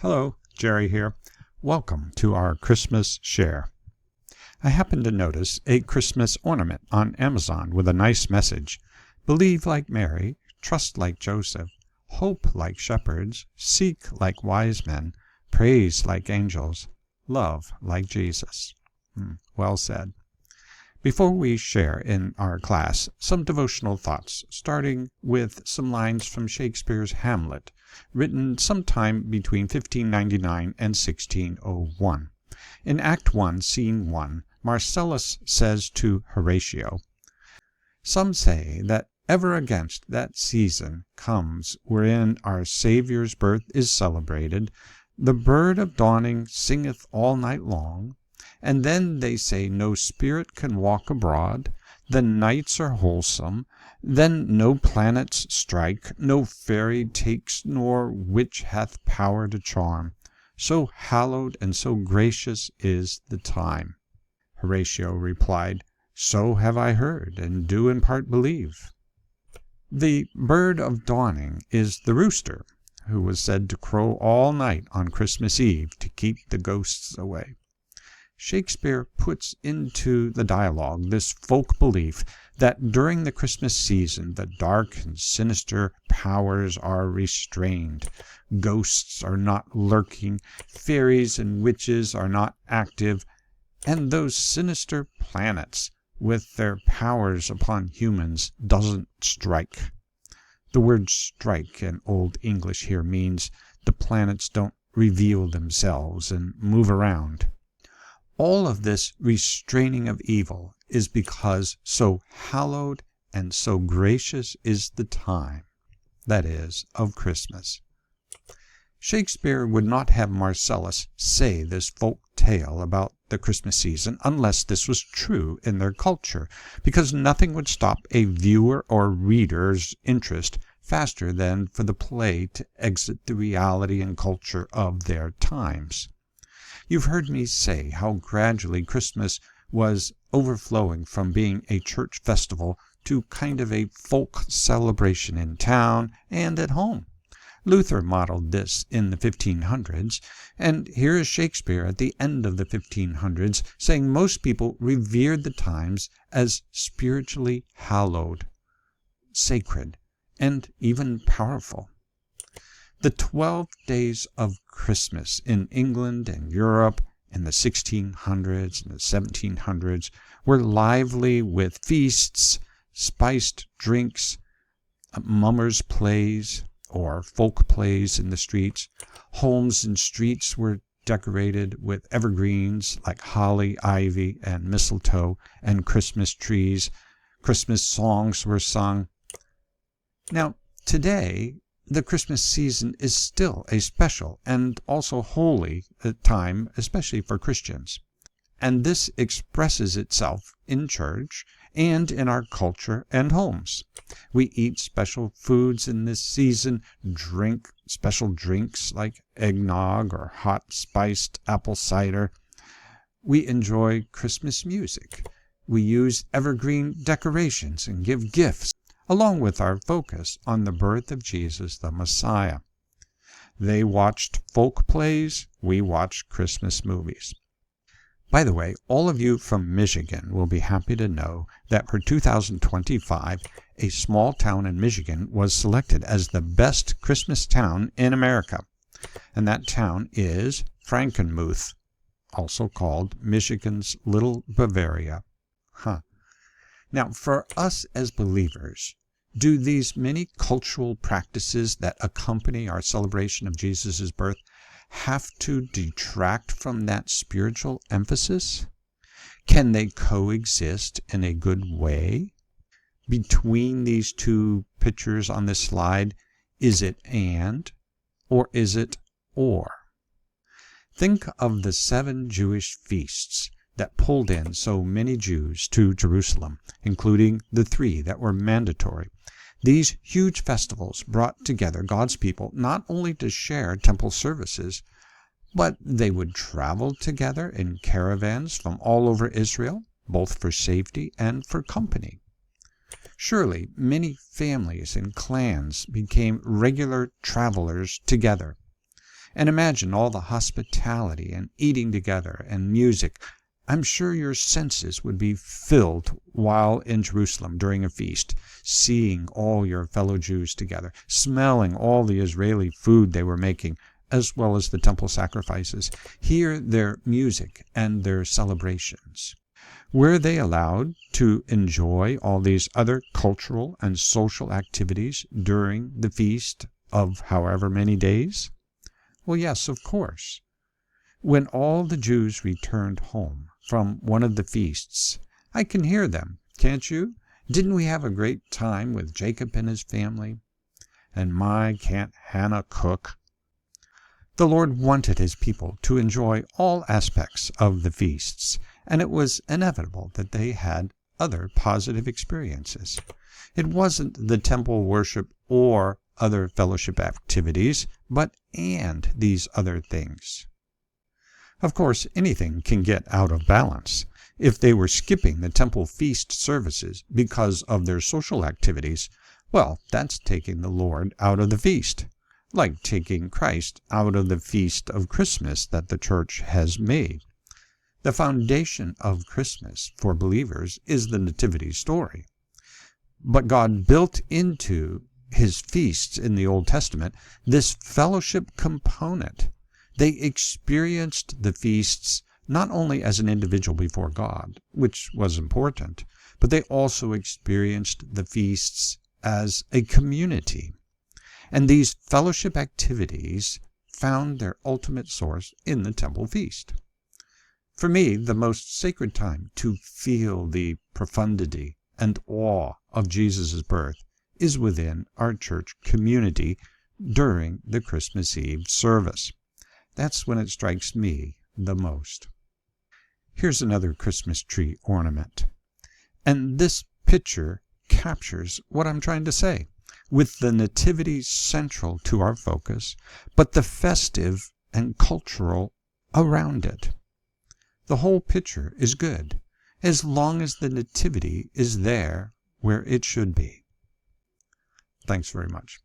Hello, Jerry here. Welcome to our Christmas share. I happened to notice a Christmas ornament on Amazon with a nice message. Believe like Mary, trust like Joseph, hope like shepherds, seek like wise men, praise like angels, love like Jesus. Well said. Before we share in our class some devotional thoughts, starting with some lines from Shakespeare's Hamlet, written sometime between 1599 and 1601. In Act 1, Scene 1, Marcellus says to Horatio, "Some say that ever against that season comes wherein our Saviour's birth is celebrated, the bird of dawning singeth all night long, and then they say no spirit can walk abroad, the nights are wholesome, then no planets strike, no fairy takes, nor witch hath power to charm. So hallowed and so gracious is the time." Horatio replied, "So have I heard, and do in part believe." The bird of dawning is the rooster, who was said to crow all night on Christmas Eve to keep the ghosts away. Shakespeare puts into the dialogue this folk belief that during the Christmas season the dark and sinister powers are restrained. Ghosts are not lurking, fairies and witches are not active, and those sinister planets with their powers upon humans doesn't strike. The word strike in Old English here means the planets don't reveal themselves and move around. All of this restraining of evil is because so hallowed and so gracious is the time, that is, of Christmas. Shakespeare would not have Marcellus say this folk tale about the Christmas season unless this was true in their culture, because nothing would stop a viewer or reader's interest faster than for the play to exit the reality and culture of their times. You've heard me say how gradually Christmas was overflowing from being a church festival to kind of a folk celebration in town and at home. Luther modeled this in the 1500s, and here is Shakespeare at the end of the 1500s saying most people revered the times as spiritually hallowed, sacred, and even powerful. The 12 days of Christmas in England and Europe in the 1600s and the 1700s were lively with feasts, spiced drinks, mummers' plays, or folk plays in the streets. Homes and streets were decorated with evergreens like holly, ivy, and mistletoe, and Christmas trees. Christmas songs were sung. Now, today, the Christmas season is still a special and also holy time, especially for Christians. And this expresses itself in church and in our culture and homes. We eat special foods in this season, drink special drinks like eggnog or hot spiced apple cider. We enjoy Christmas music. We use evergreen decorations and give gifts, along with our focus on the birth of Jesus the Messiah. They watched folk plays, we watched Christmas movies. By the way, all of you from Michigan will be happy to know that for 2025, a small town in Michigan was selected as the best Christmas town in America. And that town is Frankenmuth, also called Michigan's Little Bavaria. Now, for us as believers, do these many cultural practices that accompany our celebration of Jesus' birth have to detract from that spiritual emphasis? Can they coexist in a good way? Between these two pictures on this slide, is it and, or is it or? Think of the 7 Jewish feasts that pulled in so many Jews to Jerusalem, including the 3 that were mandatory. These huge festivals brought together God's people not only to share temple services, but they would travel together in caravans from all over Israel, both for safety and for company. Surely many families and clans became regular travelers together. And imagine all the hospitality and eating together and music. I'm sure your senses would be filled while in Jerusalem during a feast, seeing all your fellow Jews together, smelling all the Israeli food they were making, as well as the temple sacrifices, hear their music and their celebrations. Were they allowed to enjoy all these other cultural and social activities during the feast of however many days? Well, yes, of course. When all the Jews returned home from one of the feasts, I can hear them, can't you? Didn't we have a great time with Jacob and his family? And my, can't Hannah cook? The Lord wanted his people to enjoy all aspects of the feasts, and it was inevitable that they had other positive experiences. It wasn't the temple worship or other fellowship activities, but and these other things. Of course, anything can get out of balance. If they were skipping the temple feast services because of their social activities, well, that's taking the Lord out of the feast, like taking Christ out of the feast of Christmas that the church has made. The foundation of Christmas for believers is the nativity story. But God built into his feasts in the Old Testament this fellowship component. They experienced the feasts not only as an individual before God, which was important, but they also experienced the feasts as a community. And these fellowship activities found their ultimate source in the temple feast. For me, the most sacred time to feel the profundity and awe of Jesus' birth is within our church community during the Christmas Eve service. That's when it strikes me the most. Here's another Christmas tree ornament. And this picture captures what I'm trying to say, with the nativity central to our focus, but the festive and cultural around it. The whole picture is good, as long as the nativity is there where it should be. Thanks very much.